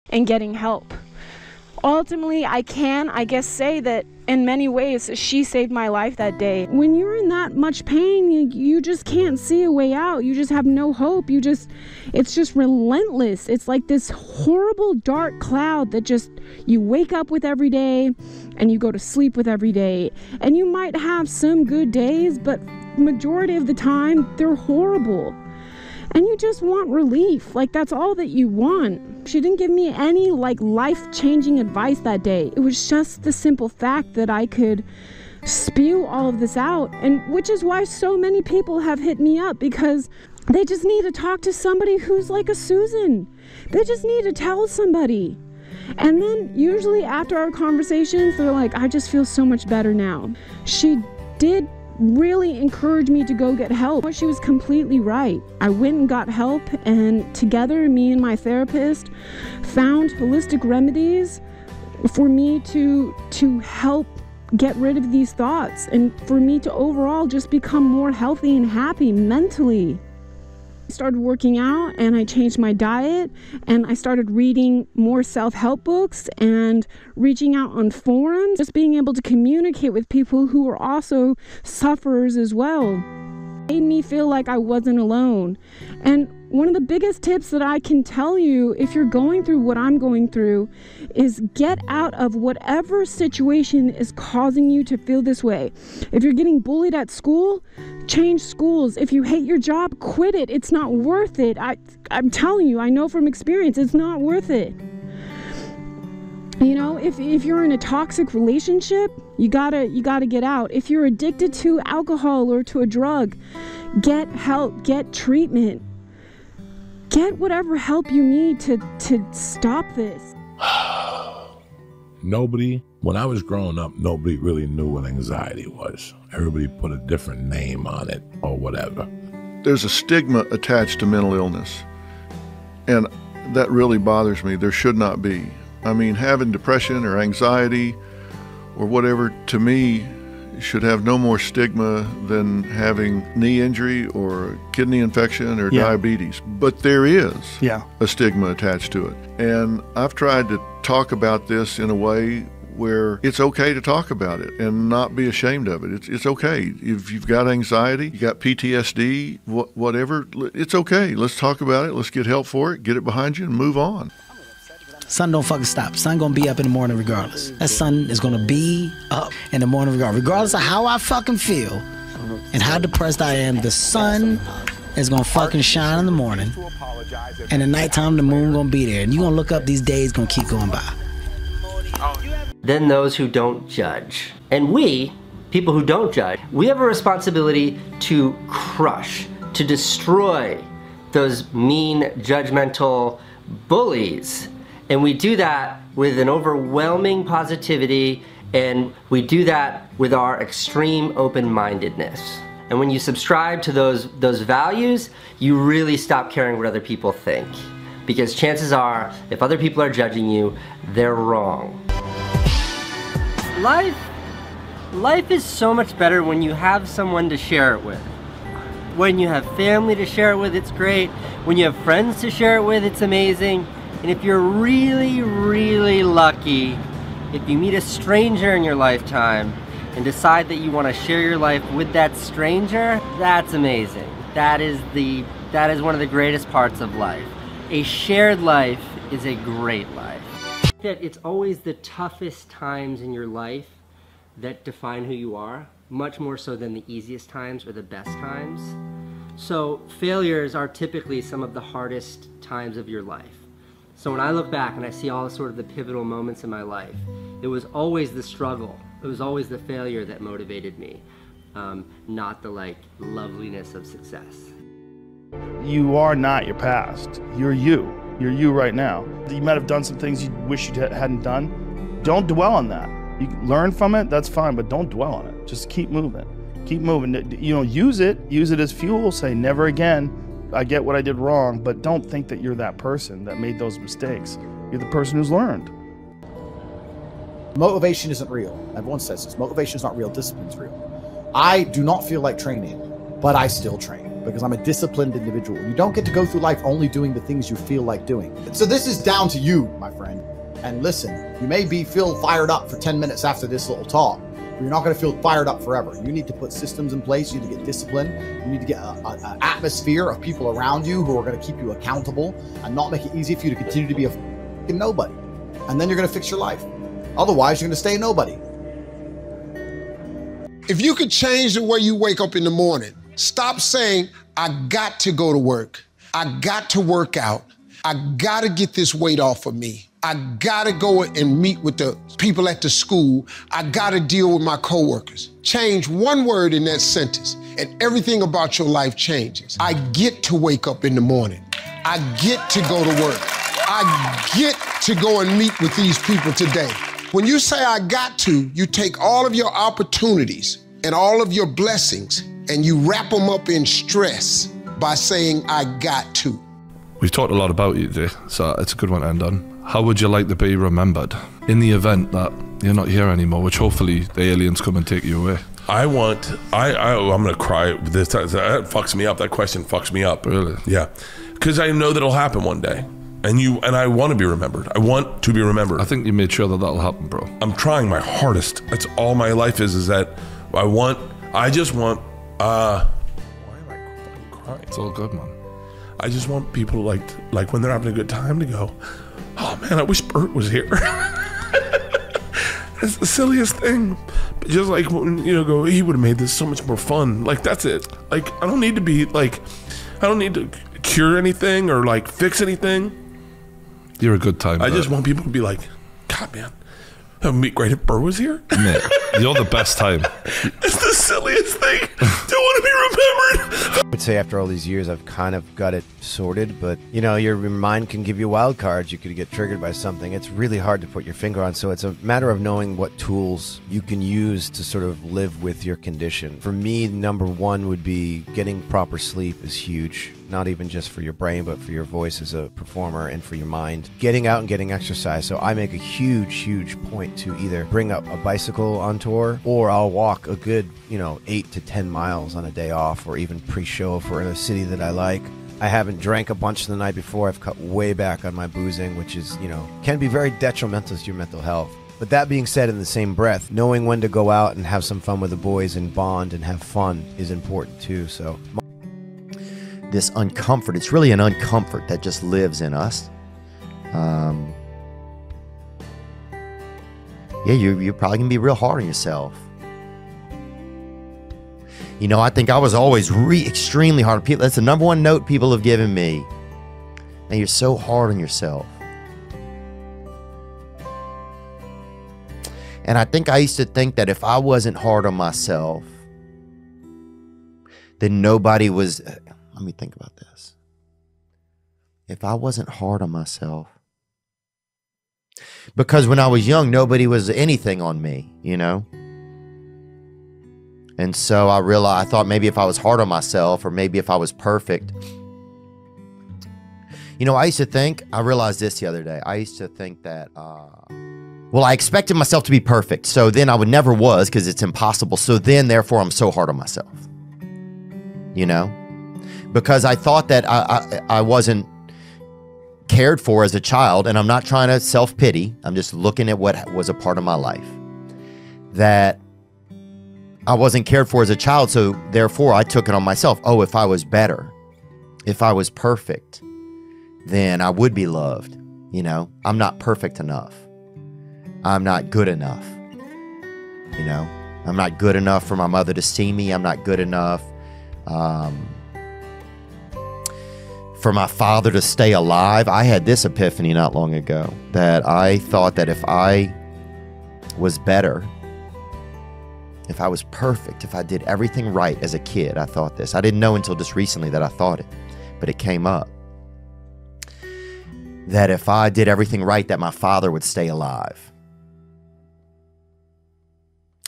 and getting help. Ultimately, I guess, say that in many ways she saved my life that day. When you're in that much pain, you just can't see a way out. You just have no hope. It's just relentless. It's like this horrible dark cloud that just you wake up with every day and you go to sleep with every day. And you might have some good days, but majority of the time they're horrible. And you just want relief. Like, that's all that you want. She didn't give me any like life-changing advice that day. It was just the simple fact that I could spew all of this out, and which is why so many people have hit me up, because they just need to talk to somebody who's like a Susan. They just need to tell somebody. And then usually after our conversations, they're like, I just feel so much better now. She did really encouraged me to go get help. She was completely right. I went and got help, and together, me and my therapist found holistic remedies for me to help get rid of these thoughts, and for me to overall just become more healthy and happy mentally. I started working out, and I changed my diet, and I started reading more self-help books and reaching out on forums, just being able to communicate with people who are also sufferers as well. It made me feel like I wasn't alone. And one of the biggest tips that I can tell you if you're going through what I'm going through is get out of whatever situation is causing you to feel this way. If you're getting bullied at school, change schools. If you hate your job, quit it. It's not worth it. I'm telling you, I know from experience, it's not worth it. You know, if you're in a toxic relationship, you gotta get out. If you're addicted to alcohol or to a drug, get help, get treatment. Get whatever help you need to stop this. When I was growing up, nobody really knew what anxiety was. Everybody put a different name on it or whatever. There's a stigma attached to mental illness, and that really bothers me. There should not be. I mean, having depression or anxiety or whatever, to me, should have no more stigma than having knee injury or kidney infection or diabetes. But there is a stigma attached to it. And I've tried to talk about this in a way where it's okay to talk about it and not be ashamed of it. It's okay. If you've got anxiety, you got PTSD, whatever, it's okay. Let's talk about it. Let's get help for it, get it behind you, and move on. Sun don't fucking stop. Sun gonna be up in the morning regardless. That sun is gonna be up in the morning regardless of how I fucking feel and how depressed I am. The sun is gonna fucking shine in the morning, and at nighttime the moon gonna be there, and you gonna look up, these days gonna keep going by. Then those who don't judge. And we, people who don't judge, we have a responsibility to crush, to destroy those mean, judgmental bullies. And we do that with an overwhelming positivity, and we do that with our extreme open-mindedness. And when you subscribe to those values, you really stop caring what other people think. Because chances are, if other people are judging you, they're wrong. Life is so much better when you have someone to share it with. When you have family to share it with, it's great. When you have friends to share it with, it's amazing. And if you're really, really lucky, if you meet a stranger in your lifetime and decide that you want to share your life with that stranger, that's amazing. That is one of the greatest parts of life. A shared life is a great life. That it's always the toughest times in your life that define who you are, much more so than the easiest times or the best times. So failures are typically some of the hardest times of your life. So when I look back and I see all sort of the pivotal moments in my life, it was always the struggle. It was always the failure that motivated me, not the loveliness of success. You are not your past. You're you. You're you right now. You might have done some things you wish you hadn't done. Don't dwell on that. You learn from it, that's fine, but don't dwell on it. Just keep moving. Keep moving. You know, use it as fuel. Say never again. I get what I did wrong, but don't think that you're that person that made those mistakes. You're the person who's learned. Motivation isn't real. Everyone says this. Motivation is not real. Discipline's real. I do not feel like training, but I still train. because I'm a disciplined individual. You don't get to go through life only doing the things you feel like doing. So this is down to you, my friend. And listen, you may feel fired up for 10 minutes after this little talk, but you're not going to feel fired up forever. You need to put systems in place. You need to get discipline. You need to get an atmosphere of people around you who are going to keep you accountable and not make it easy for you to continue to be a fucking nobody. And then you're going to fix your life. Otherwise, you're going to stay a nobody. If you could change the way you wake up in the morning, stop saying, I got to go to work. I got to work out. I got to get this weight off of me. I got to go and meet with the people at the school. I got to deal with my coworkers. Change one word in that sentence and everything about your life changes. I get to wake up in the morning. I get to go to work. I get to go and meet with these people today. When you say I got to, you take all of your opportunities and all of your blessings and you wrap them up in stress by saying I got to. We've talked a lot about you today, so it's a good one to end on. How would you like to be remembered in the event that you're not here anymore, which hopefully the aliens come and take you away? I'm gonna cry. That fucks me up. That question fucks me up. Really? Yeah, because I know that'll happen one day, and I want to be remembered. I want to be remembered. I think you made sure that that'll happen, bro. I'm trying my hardest. That's all my life is that I just want. Why am I crying? It's all good, man. I just want people like when they're having a good time to go, oh man, I wish Bert was here. It's the silliest thing. But just like, go, he would have made this so much more fun. Like, that's it. Like, I don't need to cure anything or like fix anything. You're a good time. I just want people to be like, God, man, it would be great if Bert was here. Mate, you're the best time. It's the silliest thing. Don't want to be remembered. I would say after all these years, I've kind of got it sorted, but your mind can give you wild cards. You could get triggered by something. It's really hard to put your finger on, so it's a matter of knowing what tools you can use to sort of live with your condition. For me, number one would be getting proper sleep is huge. Not even just for your brain, but for your voice as a performer and for your mind. Getting out and getting exercise. So I make a huge point to either bring up a bicycle on tour, or I'll walk a good, 8 to 10 miles on a day off, or even pre-show if we're in a city that I like. I haven't drank a bunch the night before. I've cut way back on my boozing, which is, can be very detrimental to your mental health. But that being said, in the same breath, knowing when to go out and have some fun with the boys and bond and have fun is important too. So this uncomfort, it's really an uncomfort that just lives in us. You're probably gonna be real hard on yourself. I think I was always extremely hard on people. That's the number one note people have given me. And you're so hard on yourself. And I think I used to think that if I wasn't hard on myself, then nobody was. Let me think about this. If I wasn't hard on myself, because when I was young, nobody was anything on me, And so I thought maybe if I was hard on myself, or maybe if I was perfect. I used to think, I realized this the other day. I used to think that, I expected myself to be perfect. So then I would never was, because it's impossible. So then, therefore, I'm so hard on myself. Because I thought that I wasn't cared for as a child, and I'm not trying to self-pity. I'm just looking at what was a part of my life. That I wasn't cared for as a child, so therefore I took it on myself. Oh, if I was better, if I was perfect, then I would be loved. I'm not perfect enough. I'm not good enough. I'm not good enough for my mother to see me. I'm not good enough for my father to stay alive. I had this epiphany not long ago, that I thought that if I was better, if I was perfect, if I did everything right as a kid, I thought this. I didn't know until just recently that I thought it, but it came up. That if I did everything right, that my father would stay alive.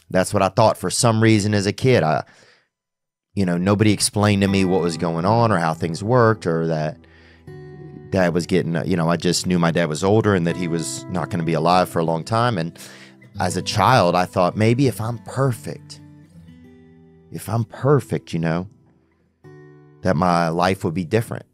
That's what I thought for some reason as a kid. Nobody explained to me what was going on or how things worked, or that dad was getting, I just knew my dad was older and that he was not going to be alive for a long time. And as a child, I thought, maybe if I'm perfect, that my life would be different.